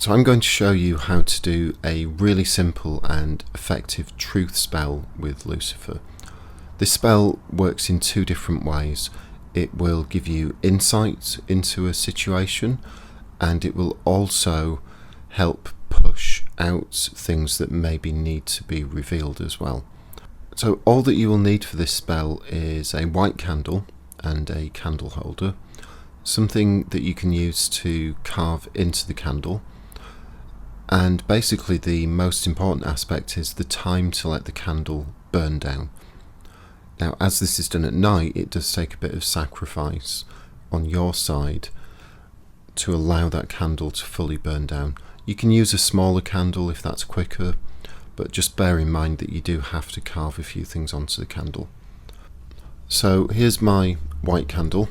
So I'm going to show you how to do a really simple and effective truth spell with Lucifer. This spell works in two different ways. It will give you insight into a situation, and it will also help push out things that maybe need to be revealed as well. So all that you will need for this spell is a white candle and a candle holder, something that you can use to carve into the candle. And basically the most important aspect is the time to let the candle burn down. Now, as this is done at night, it does take a bit of sacrifice on your side to allow that candle to fully burn down. You can use a smaller candle if that's quicker, but just bear in mind that you do have to carve a few things onto the candle. So here's my white candle,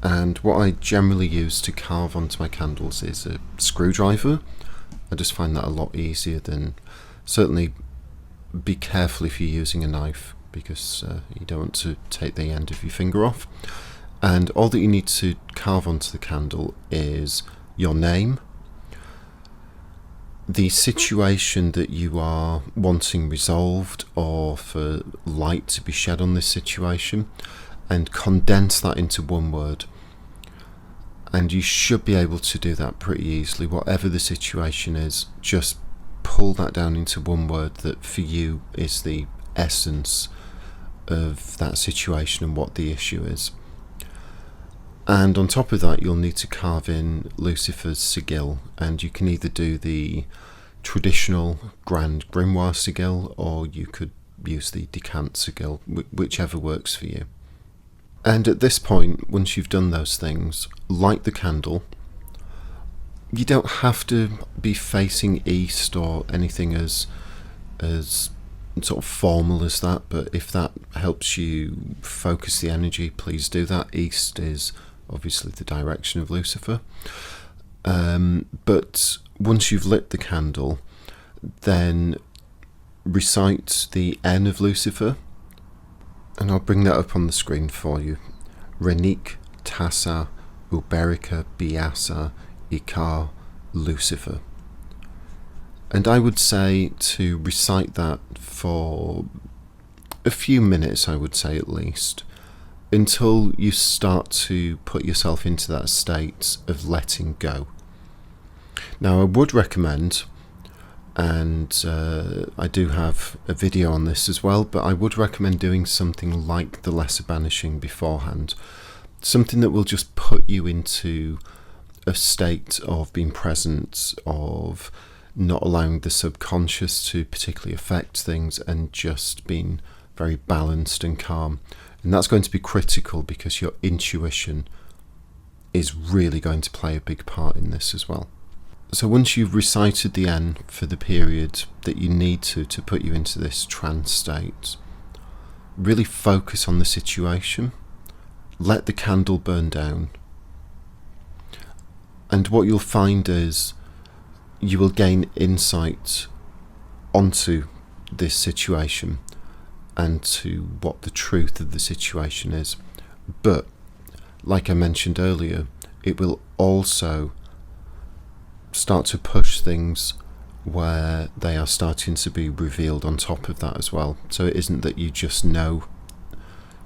and what I generally use to carve onto my candles is a screwdriver. I just find that a lot easier than, certainly be careful if you're using a knife, because you don't want to take the end of your finger off. And all that you need to carve onto the candle is your name, the situation that you are wanting resolved or for light to be shed on this situation, and condense that into one word. And you should be able to do that pretty easily. Whatever the situation is, just pull that down into one word that for you is the essence of that situation and what the issue is. And on top of that, you'll need to carve in Lucifer's sigil, and you can either do the traditional Grand Grimoire sigil, or you could use the Decant sigil, whichever works for you. And at this point, once you've done those things, light the candle. You don't have to be facing east or anything as sort of formal as that, but if that helps you focus the energy, please do that. East is obviously the direction of Lucifer. But once you've lit the candle, then recite the N of Lucifer. And I'll bring that up on the screen for you. Renik, Tassa, Uberica, Biasa, Ikar, Lucifer. And I would say to recite that for a few minutes, I would say at least, until you start to put yourself into that state of letting go. Now, I would recommend, and I do have a video on this as well, but I would recommend doing something like the Lesser Banishing beforehand. Something that will just put you into a state of being present, of not allowing the subconscious to particularly affect things, and just being very balanced and calm. And that's going to be critical because your intuition is really going to play a big part in this as well. So once you've recited the N for the period that you need to put you into this trance state, really focus on the situation, let the candle burn down, and what you'll find is you will gain insight onto this situation and to what the truth of the situation is. But like I mentioned earlier, it will also start to push things where they are starting to be revealed on top of that as well. So it isn't that you just know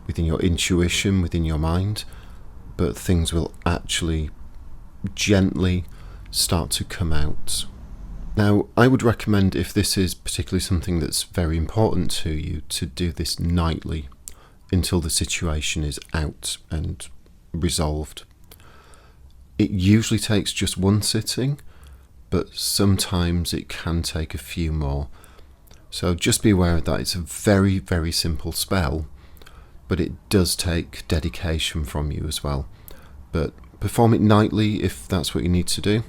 within your intuition, within your mind, but things will actually gently start to come out. Now, I would recommend, if this is particularly something that's very important to you, to do this nightly until the situation is out and resolved. It usually takes just one sitting, but sometimes it can take a few more. So just be aware of that. It's a very, very simple spell, but it does take dedication from you as well. But perform it nightly if that's what you need to do.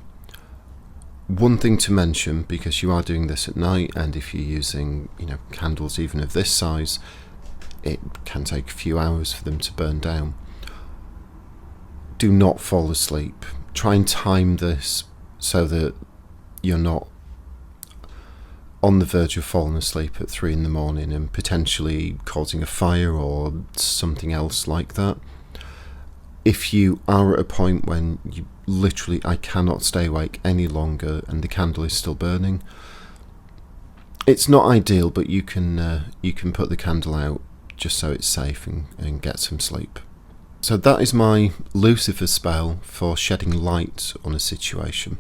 One thing to mention, because you are doing this at night, and if you're using, candles even of this size, it can take a few hours for them to burn down. Do not fall asleep. Try and time this so that you're not on the verge of falling asleep at 3 a.m. and potentially causing a fire or something else like that. If you are at a point when you literally I cannot stay awake any longer and the candle is still burning. It's not ideal, but you can put the candle out just so it's safe and get some sleep. So that is my Lucifer spell for shedding light on a situation.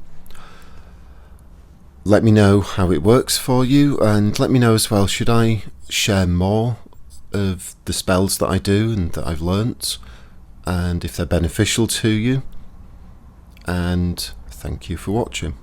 Let me know how it works for you, and let me know as well, should I share more of the spells that I do and that I've learnt, and if they're beneficial to you. And thank you for watching.